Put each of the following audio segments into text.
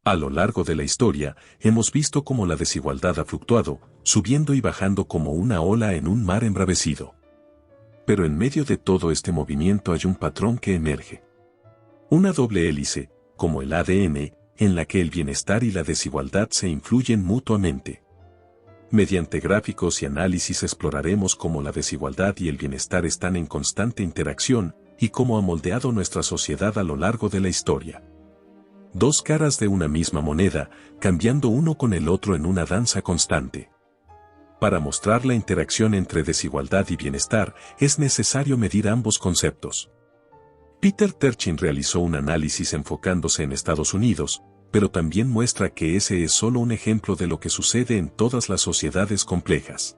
A lo largo de la historia, hemos visto cómo la desigualdad ha fluctuado, subiendo y bajando como una ola en un mar embravecido. Pero en medio de todo este movimiento hay un patrón que emerge. Una doble hélice, como el ADN, en la que el bienestar y la desigualdad se influyen mutuamente. Mediante gráficos y análisis exploraremos cómo la desigualdad y el bienestar están en constante interacción y cómo ha moldeado nuestra sociedad a lo largo de la historia. Dos caras de una misma moneda, cambiando uno con el otro en una danza constante. Para mostrar la interacción entre desigualdad y bienestar, es necesario medir ambos conceptos. Peter Turchin realizó un análisis enfocándose en Estados Unidos, pero también muestra que ese es solo un ejemplo de lo que sucede en todas las sociedades complejas.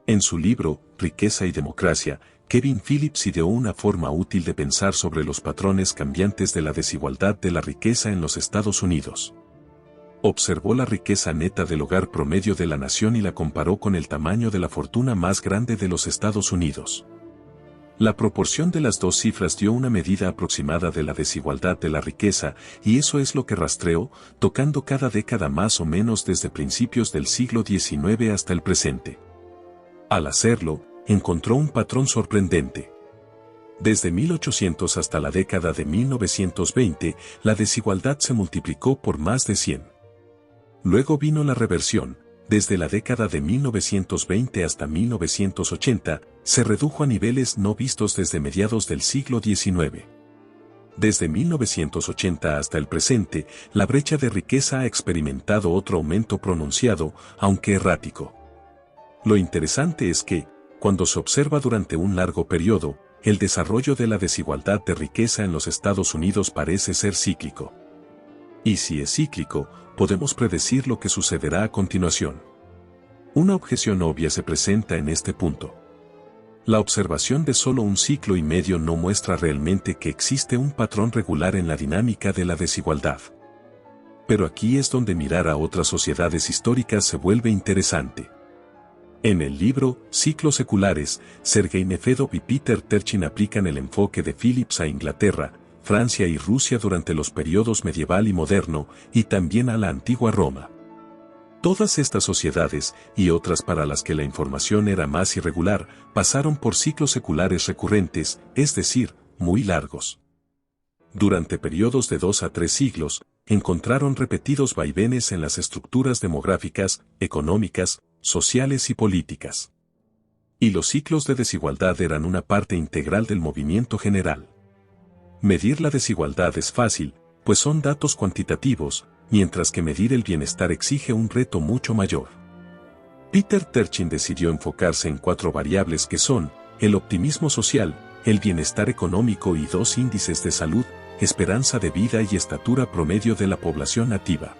En su libro, Riqueza y Democracia, Kevin Phillips ideó una forma útil de pensar sobre los patrones cambiantes de la desigualdad de la riqueza en los Estados Unidos. Observó la riqueza neta del hogar promedio de la nación y la comparó con el tamaño de la fortuna más grande de los Estados Unidos. La proporción de las dos cifras dio una medida aproximada de la desigualdad de la riqueza, y eso es lo que rastreó, tocando cada década más o menos desde principios del siglo XIX hasta el presente. Al hacerlo, encontró un patrón sorprendente. Desde 1800 hasta la década de 1920, la desigualdad se multiplicó por más de 100. Luego vino la reversión. Desde la década de 1920 hasta 1980, se redujo a niveles no vistos desde mediados del siglo XIX. Desde 1980 hasta el presente, la brecha de riqueza ha experimentado otro aumento pronunciado, aunque errático. Lo interesante es que, cuando se observa durante un largo periodo, el desarrollo de la desigualdad de riqueza en los Estados Unidos parece ser cíclico. Y si es cíclico, podemos predecir lo que sucederá a continuación. Una objeción obvia se presenta en este punto. La observación de solo un ciclo y medio no muestra realmente que existe un patrón regular en la dinámica de la desigualdad. Pero aquí es donde mirar a otras sociedades históricas se vuelve interesante. En el libro Ciclos seculares, Sergei Nefedov y Peter Turchin aplican el enfoque de Phillips a Inglaterra, Francia y Rusia durante los periodos medieval y moderno, y también a la antigua Roma. Todas estas sociedades, y otras para las que la información era más irregular, pasaron por ciclos seculares recurrentes, es decir, muy largos. Durante periodos de 2 a 3 siglos, encontraron repetidos vaivenes en las estructuras demográficas, económicas, sociales y políticas. Y los ciclos de desigualdad eran una parte integral del movimiento general. Medir la desigualdad es fácil, pues son datos cuantitativos, mientras que medir el bienestar exige un reto mucho mayor. Peter Turchin decidió enfocarse en 4 variables que son, el optimismo social, el bienestar económico y 2 índices de salud, esperanza de vida y estatura promedio de la población nativa.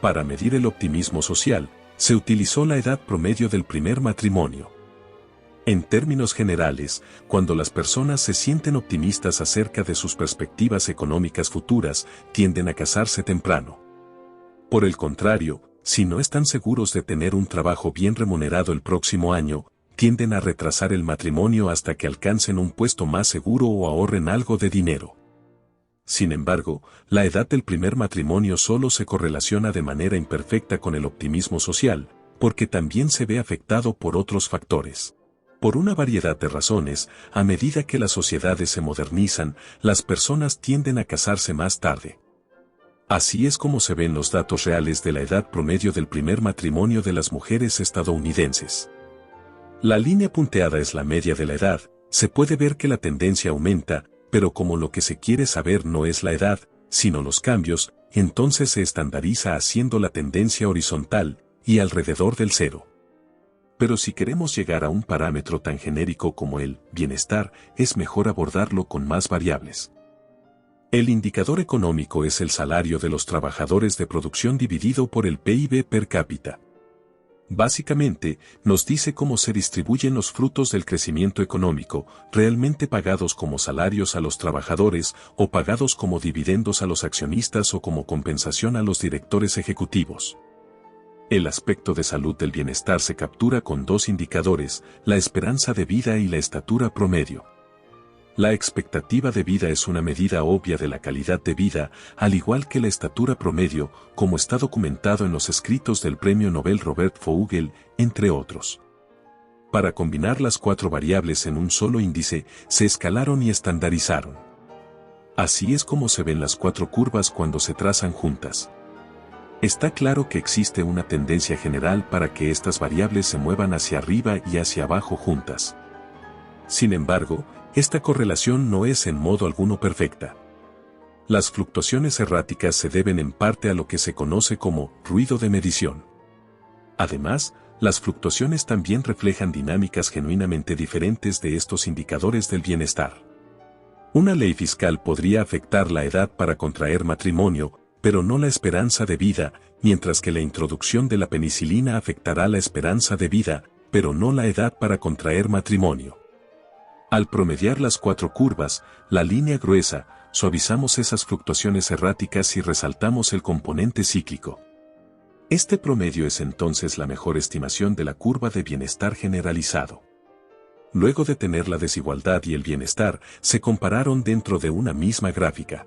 Para medir el optimismo social, se utilizó la edad promedio del primer matrimonio. En términos generales, cuando las personas se sienten optimistas acerca de sus perspectivas económicas futuras, tienden a casarse temprano. Por el contrario, si no están seguros de tener un trabajo bien remunerado el próximo año, tienden a retrasar el matrimonio hasta que alcancen un puesto más seguro o ahorren algo de dinero. Sin embargo, la edad del primer matrimonio solo se correlaciona de manera imperfecta con el optimismo social, porque también se ve afectado por otros factores. Por una variedad de razones, a medida que las sociedades se modernizan, las personas tienden a casarse más tarde. Así es como se ven los datos reales de la edad promedio del primer matrimonio de las mujeres estadounidenses. La línea punteada es la media de la edad, se puede ver que la tendencia aumenta, pero como lo que se quiere saber no es la edad, sino los cambios, entonces se estandariza haciendo la tendencia horizontal, y alrededor del 0. Pero si queremos llegar a un parámetro tan genérico como el bienestar, es mejor abordarlo con más variables. El indicador económico es el salario de los trabajadores de producción dividido por el PIB per cápita. Básicamente, nos dice cómo se distribuyen los frutos del crecimiento económico, realmente pagados como salarios a los trabajadores o pagados como dividendos a los accionistas o como compensación a los directores ejecutivos. El aspecto de salud del bienestar se captura con 2 indicadores, la esperanza de vida y la estatura promedio. La expectativa de vida es una medida obvia de la calidad de vida, al igual que la estatura promedio, como está documentado en los escritos del Premio Nobel Robert Vogel, entre otros. Para combinar las 4 variables en un solo índice, se escalaron y estandarizaron. Así es como se ven las 4 curvas cuando se trazan juntas. Está claro que existe una tendencia general para que estas variables se muevan hacia arriba y hacia abajo juntas. Sin embargo, esta correlación no es en modo alguno perfecta. Las fluctuaciones erráticas se deben en parte a lo que se conoce como ruido de medición. Además, las fluctuaciones también reflejan dinámicas genuinamente diferentes de estos indicadores del bienestar. Una ley fiscal podría afectar la edad para contraer matrimonio, pero no la esperanza de vida, mientras que la introducción de la penicilina afectará la esperanza de vida, pero no la edad para contraer matrimonio. Al promediar las 4 curvas, la línea gruesa, suavizamos esas fluctuaciones erráticas y resaltamos el componente cíclico. Este promedio es entonces la mejor estimación de la curva de bienestar generalizado. Luego de tener la desigualdad y el bienestar, se compararon dentro de una misma gráfica.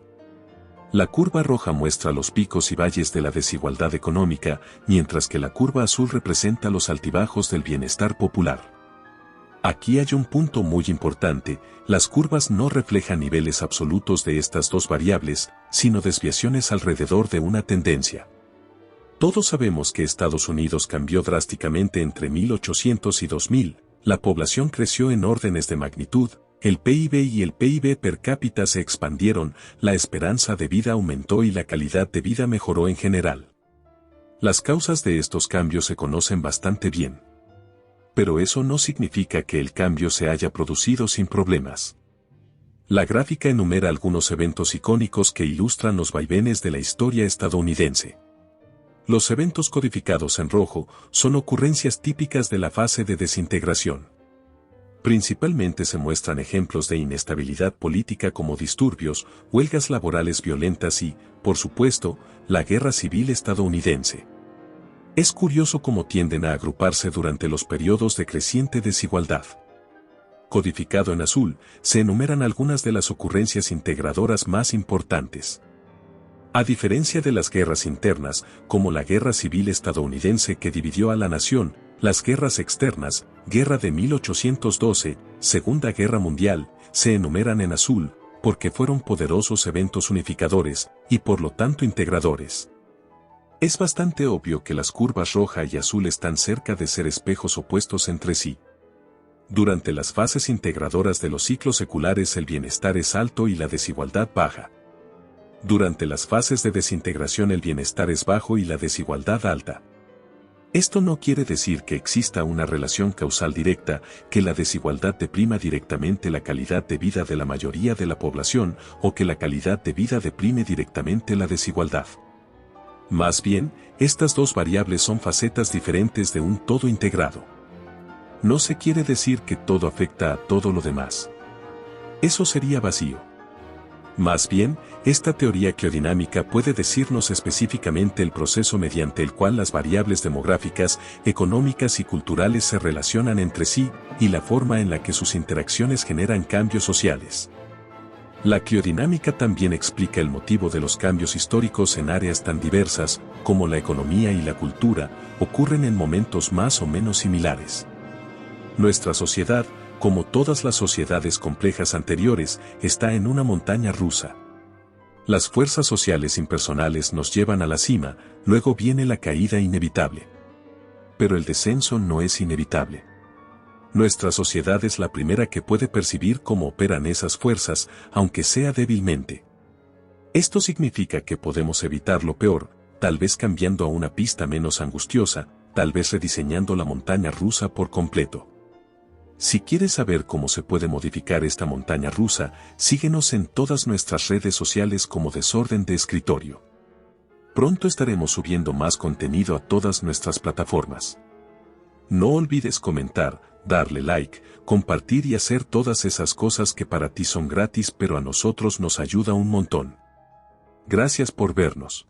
La curva roja muestra los picos y valles de la desigualdad económica, mientras que la curva azul representa los altibajos del bienestar popular. Aquí hay un punto muy importante: las curvas no reflejan niveles absolutos de estas 2 variables, sino desviaciones alrededor de una tendencia. Todos sabemos que Estados Unidos cambió drásticamente entre 1800 y 2000, la población creció en órdenes de magnitud, el PIB y el PIB per cápita se expandieron, la esperanza de vida aumentó y la calidad de vida mejoró en general. Las causas de estos cambios se conocen bastante bien. Pero eso no significa que el cambio se haya producido sin problemas. La gráfica enumera algunos eventos icónicos que ilustran los vaivenes de la historia estadounidense. Los eventos codificados en rojo son ocurrencias típicas de la fase de desintegración. Principalmente se muestran ejemplos de inestabilidad política como disturbios, huelgas laborales violentas y, por supuesto, la guerra civil estadounidense. Es curioso cómo tienden a agruparse durante los periodos de creciente desigualdad. Codificado en azul, se enumeran algunas de las ocurrencias integradoras más importantes. A diferencia de las guerras internas, como la Guerra Civil estadounidense que dividió a la nación, las guerras externas, Guerra de 1812, Segunda Guerra Mundial, se enumeran en azul, porque fueron poderosos eventos unificadores, y por lo tanto integradores. Es bastante obvio que las curvas roja y azul están cerca de ser espejos opuestos entre sí. Durante las fases integradoras de los ciclos seculares el bienestar es alto y la desigualdad baja. Durante las fases de desintegración el bienestar es bajo y la desigualdad alta. Esto no quiere decir que exista una relación causal directa, que la desigualdad deprima directamente la calidad de vida de la mayoría de la población o que la calidad de vida deprime directamente la desigualdad. Más bien, estas 2 variables son facetas diferentes de un todo integrado. No se quiere decir que todo afecta a todo lo demás. Eso sería vacío. Más bien, esta teoría geodinámica puede decirnos específicamente el proceso mediante el cual las variables demográficas, económicas y culturales se relacionan entre sí, y la forma en la que sus interacciones generan cambios sociales. La geodinámica también explica el motivo de los cambios históricos en áreas tan diversas, como la economía y la cultura, ocurren en momentos más o menos similares. Nuestra sociedad, como todas las sociedades complejas anteriores, está en una montaña rusa. Las fuerzas sociales impersonales nos llevan a la cima, luego viene la caída inevitable. Pero el descenso no es inevitable. Nuestra sociedad es la primera que puede percibir cómo operan esas fuerzas, aunque sea débilmente. Esto significa que podemos evitar lo peor, tal vez cambiando a una pista menos angustiosa, tal vez rediseñando la montaña rusa por completo. Si quieres saber cómo se puede modificar esta montaña rusa, síguenos en todas nuestras redes sociales como Desorden de Escritorio. Pronto estaremos subiendo más contenido a todas nuestras plataformas. No olvides comentar, darle like, compartir y hacer todas esas cosas que para ti son gratis pero a nosotros nos ayuda un montón. Gracias por vernos.